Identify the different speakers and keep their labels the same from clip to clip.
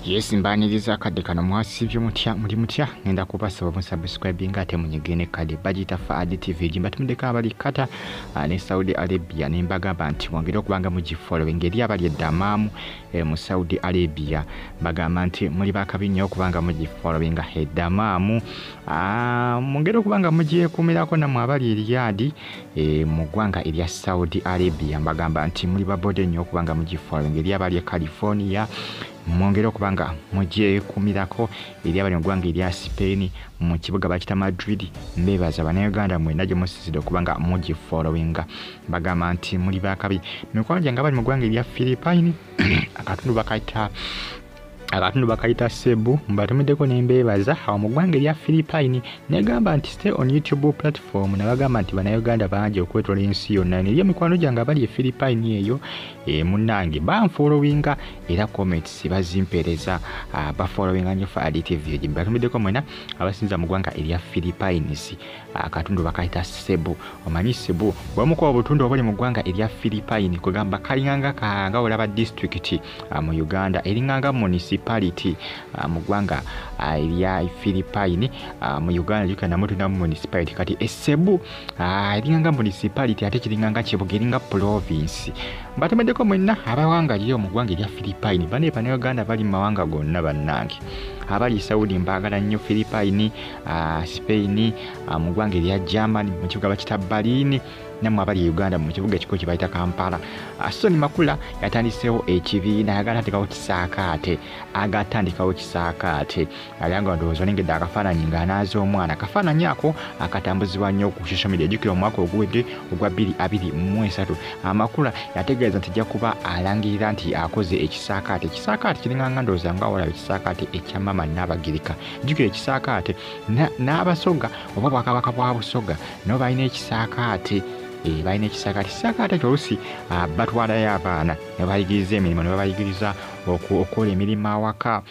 Speaker 1: Yes, mbaniriza akadde kano mwasibye mutya muli mutya ngenda kubasaba musubscribing ate munyigene kale bagita Faadi TV jimba tumudeka abali kata ne Saudi Arabia ne mbagamba nti mwongere okubanga mugifollowing eri abali eddamaamu mu Saudi Arabia bagamba nti muli bakabinyo okubanga mugifollowing eddamaamu mwongere okubanga mugiyekumirako namwe abali Riyadi mu ggwanga erya Saudi Arabia mbagamba nti muli babode nnyo okubanga mugifollowing eri abali California mwongere okubanga mugyekumirako eri abali mu ggwanga erya Spain mu kibuga bakita Madrid mbebaza bannayuganda mwena gye musizidde okubanga mugifollowinga bagamba nti muli bakabi mikwano gyange abali mu ggwanga erya Philippine akatundu bakayita Cebu mbatumiddeko nembebaza awo mu ggwanga erya Philippine negamba nti stay on YouTube platform nabagamba nti bannayuganda bangi okwetola ensi yonna eriyo mikwano gyange abali e Philippine eyo munnange banfollowinga era comments bazimpereza bafollowinga nnyo Faadi TV gye mbatumiddeko mwena abasinza mu ggwanga erya Philippines akatundu bakayita Cebu omanyi Cebu bwamukuba obutundu obuli mu ggwanga erya Philippine kugamba kalinganga kanga olaba district mu Uganda eringanga municipality mu ggwanga erya Philippine mu Uganda yukana mutu na municipality kati Cebu eringanga municipality ate kiringanga kibuga eringa province mbatumiddeko mwena abawanga lyo mu ggwanga erya Philippine bane Uganda bali mu mawanga gonna bannange abali Saudi mbagala nnyo Philippine Spain mu ggwanga erya Germany mu kibuga bakita Berlin namwe abali Uganda mu kibuga ekikulu kibayita Kampala Suzan Makula yatandiseewo ekibiina agatandikawo kisaakaate alanga ndowooza olengedde akafaananyi ng'anaaza omwana akafaananyi ako akatambuzibwa nnyo ku social media ejjukira omwaka oguwedde ogwa 2023 Makula yategeeza nti ajja kuba alangirira nti akoze ekisaakaate kiringanga ndowooza nga walaba ekisaakaate ekya Mama Nnabagirika ejjukira ekisaakaate n'abasoga oba bwakabaka bwa Busoga nabo balina ekisaakaate balina ekisaakaate kyolusi batwalayo abaana ne bayigiriza emirimu ne babayigiriza okukola emirimu awaka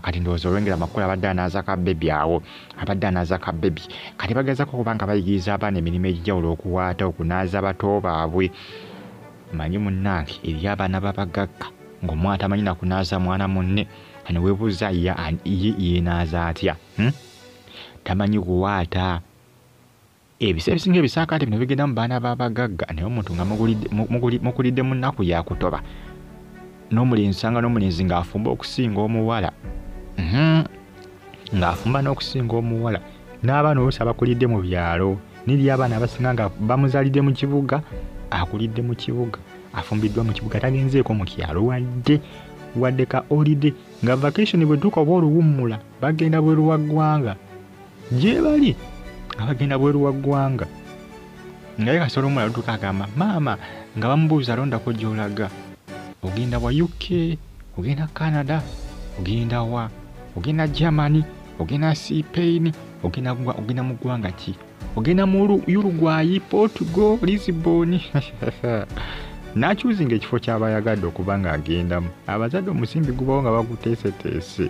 Speaker 1: kati ndowooza olwengera Makula abadde anaaza ka bebi kati bagezako okubanga bayigiriza abaana emirimu egijjawulo okuwaata okunaaza bato baabwe manyi munnange eri abaana babagagga ng'omwana tamanyi nakunaaza mwana munne ne weebuuza yeenaaza atya tamanyi kuwaata ebiseera ebisinga ebisaakaate bino bigenda mu baana babagagga naye omuntu nga mukulidde mu nnaku yakutoba n'omulenzi n'omulenzi ng'afumba okusinga omuwala ng'afumba n'okusinga omuwala n'abaana oluusi abakulidde mu byalo niri abaana abasinga nga bamuzaalidde mu kibuga akulidde mu kibuga afumbiddwa mu kibuga tagenzeeko mu kyalo wadde ka holiday nga vacation bwetuuka oba oluwummula bagenda bweru wa ggwanga gye bali abagenda bweru wa ggwanga ngaye kasolo omulala lutuuka agamba maama nga bamubuuza londako gy'olaga ogenda wa UK ogenda Canada ogenda wa ogenda Germany ogenda Spain ogenda mu ggwanga ki ogenda mu Uruguay Portugal Lisbon nakyuzinga ekifo ky'abayagadde okuba ng'agendamu abazadde omusimbi gubawo nga baguteeseteese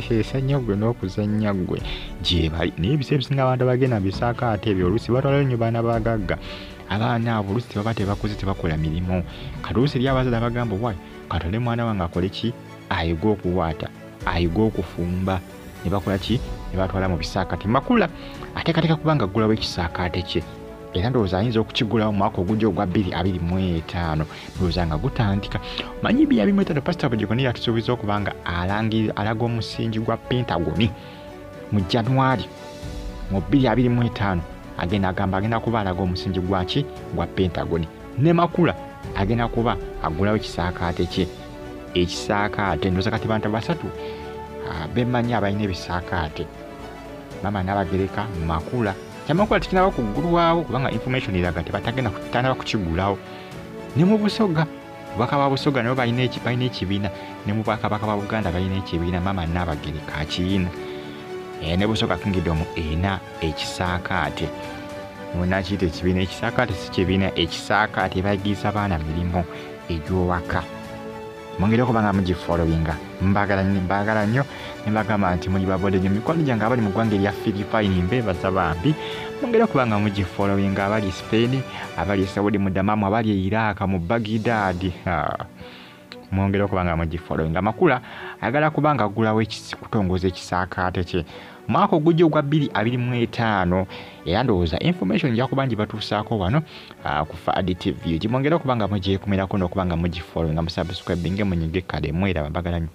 Speaker 1: esannyu gwe n'okuzannya gwe gye bali naye ebiseera ebisinga abantu abagenda bisaakaate ebyo oluusi batwala nnyo baana bagagga abaana abo oluusi tebaba tebakoze tebakola mirimu kati oluusi eri abazadde abagamba waayi katole mwana wange akole ki ayiga okuwaata ayiga okufumba ne bakola ki ne batwala mu bisaakaate Makula ateekateeka kubanga aggulawo ekisaakaate kye era ndowooza ayinza okukigulawo mu mwaka ogujja ogwa 2025 ndowooza nga gutandika manyi 2025 Pastor Bujikoni yatusuubiza okubanga alaga omusingi gwa Pentagoni mu January mu 2025 agenda kuba alaga omusingi gwaki gwa Pentagoni ne Makula agenda kuba agulawo ekisaakaate kye ekisaakaate ndowooza kati bantu basatu bemanyi abalina ebisaakaate Mama Nnabagirika Makula Makula tikinaba kuggulwawo kubanga information eraga tebatagenda kukigulawo ne mu Busoga Bubaka ba Busoga nabo balina ekibiina ne mu Bwakabaka ba Buganda balina ekibiina Mama Nnabagirika akiina ne Busoga Kingdom ena ekisaakaate munakiyita ekibiina ekisaakaate si kibiina ekisaakaate bayigiriza abaana mirimu egy'owaka mwongere okubanga mugifollowinga mbagala nnyo ne mbagamba nti muli babode nnyo mikwano gyange abali mu ggwanga erya Philippine mbebaza bambi mwongere okubanga mugifollowinga abali Spain abali Saudi mu Dammam abali Iraq mu Baghdad mwongere okubanga mugifollowinga. Makula ayagala kubanga agulawo kutongoza ekisaakaate kye mwaka ogujja ogwa 2025 era ndowooza information nja kuba ngibatuusaako wano ku Fadi TV. Gimwongere okubanga mugyekumirako n'okubanga mugifollowinga, musubscribinge munyige kale mwera babagala nnyo.